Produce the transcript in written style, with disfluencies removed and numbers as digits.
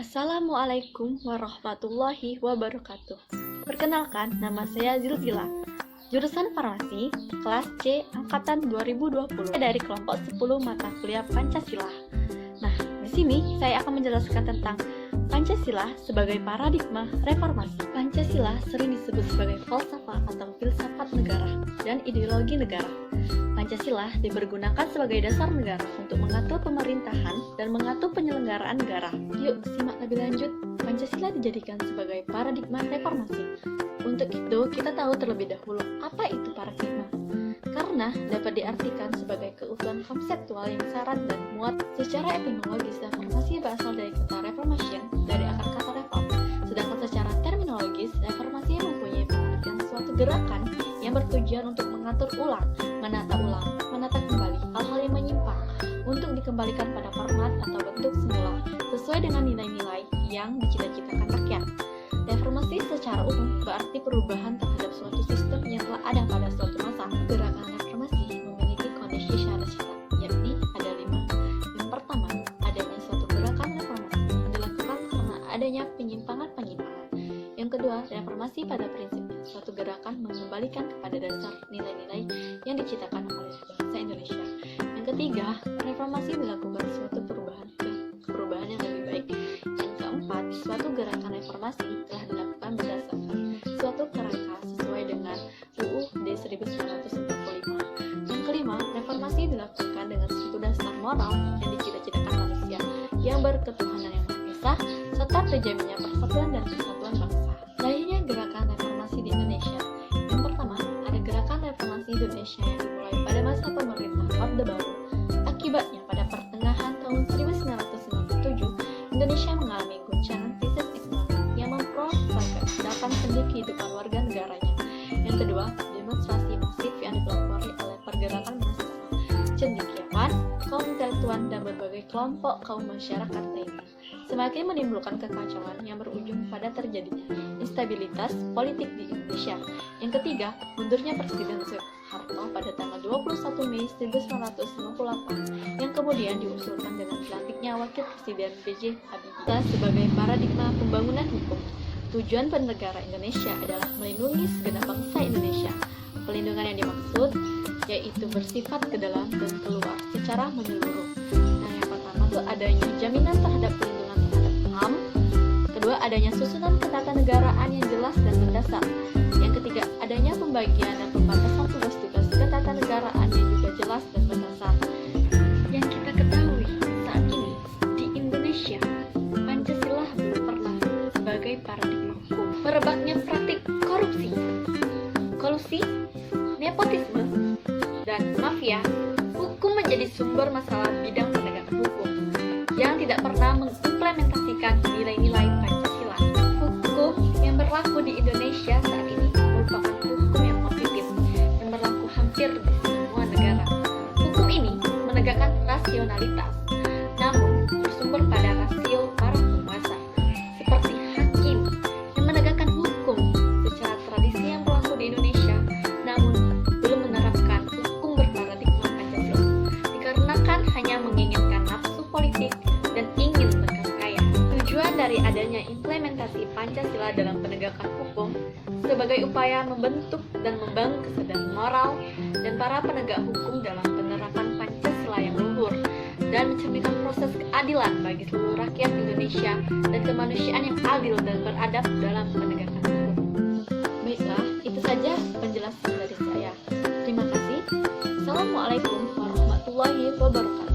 Assalamualaikum warahmatullahi wabarakatuh. Perkenalkan, nama saya Zilzila, jurusan Farmasi, kelas C, angkatan 2020, dari kelompok 10 mata kuliah Pancasila. Nah, di sini saya akan menjelaskan tentang Pancasila sebagai paradigma reformasi. Pancasila sering disebut sebagai falsafah atau filsafat negara dan ideologi negara. Pancasila dipergunakan sebagai dasar negara untuk mengatur pemerintahan dan mengatur penyelenggaraan negara. Yuk, simak lebih lanjut. Pancasila dijadikan sebagai paradigma reformasi. Untuk itu, kita tahu terlebih dahulu apa itu paradigma. Karena dapat diartikan sebagai keutuhan konseptual yang syarat dan muat. Secara etimologis, reformasi berasal dari kata reformation, dari akar kata reform. Sedangkan secara terminologis, reformasi mempunyai pengertian suatu gerakan yang bertujuan untuk mengatur ulang, menata kembali hal-hal yang menyimpang untuk dikembalikan pada format atau bentuk semula sesuai dengan nilai-nilai yang dicita-citakan rakyat. Reformasi secara umum berarti perubahan terhadap suatu sistem yang telah ada pada suatu masa. Gerakan reformasi memiliki kondisi syarat-syarat, yakni ada 5. Yang pertama, adanya suatu gerakan reformasi yang dilakukan karena adanya penyimpangan-penyimpangan. Yang kedua, reformasi pada prinsipnya suatu gerakan mengembalikan kepada dasar nilai-nilai yang diciptakan oleh bangsa Indonesia. Yang ketiga, reformasi melakukan suatu perubahan yang lebih baik. Yang keempat, suatu gerakan reformasi telah dilakukan berdasarkan suatu kerangka sesuai dengan UUD 1945. Yang kelima, reformasi dilakukan dengan suatu dasar moral yang dicita-citakan manusia yang berketuhanan yang Maha Esa serta terjaminnya persatuan dan kesatuan bangsa. Lainnya gerakan reformasi di Indonesia. Yang pertama, ada gerakan reformasi Indonesia yang dimulai pada masa pemerintah Orde Baru. Akibatnya, pada pertengahan tahun 1997, Indonesia mengalami guncangan krisis ekonomi yang memprovokakan sendi kehidupan warga negaranya. Yang kedua, demonstrasi masif yang dipelopori oleh pergerakan mahasiswa, cendekiawan, kaum intelektual, dan berbagai kelompok kaum masyarakat lainnya, semakin menimbulkan kekacauan yang berujung pada terjadinya instabilitas politik di Indonesia. Yang ketiga, mundurnya Presiden Soeharto pada tanggal 21 Mei 1958 yang kemudian diusulkan dengan dilantiknya Wakil Presiden B.J. Habibie sebagai paradigma pembangunan hukum. Tujuan bernegara Indonesia adalah melindungi segenap bangsa Indonesia. Pelindungan yang dimaksud yaitu bersifat ke dalam dan keluar secara menyeluruh. Nah, yang pertama itu adanya jaminan terhadap pelindungan terhadap HAM. Kedua, adanya susunan ketatanegaraan yang jelas dan mendasar. Yang ketiga, adanya pembagian dan pembatasan tugas-tugas ketatanegaraan yang juga jelas dan mendasar. Yang kita ketahui saat ini di Indonesia, Pancasila belum pernah sebagai paradigma hukum. Merebaknya praktik korupsi, kolusi, nepotisme, dan mafia, hukum menjadi sumber masalah bidang penegakan hukum yang tidak pernah mengimplementasikan nilai-nilai Pancasila. Hukum yang berlaku di Indonesia saat ini merupakan hukum yang positif dan berlaku hampir di semua negara. Hukum ini menegakkan rasionalitas, namun bersumber pada rasio para penguasa, seperti hakim yang menegakkan hukum secara tradisi yang berlaku di Indonesia, namun belum menerapkan hukum berparadigma Pancasila, dikarenakan hanya menginginkan nafsu politik dan ingin berkaya. Tujuan dari adanya implementasi Pancasila dalam penegakan hukum sebagai upaya membentuk dan membangun kesadaran moral dan para penegak hukum dalam penerapan Pancasila yang luhur dan mencerminkan proses keadilan bagi seluruh rakyat Indonesia dan kemanusiaan yang adil dan beradab dalam penegakan hukum. Baiklah, itu saja penjelasan dari saya. Terima kasih. Assalamualaikum warahmatullahi wabarakatuh.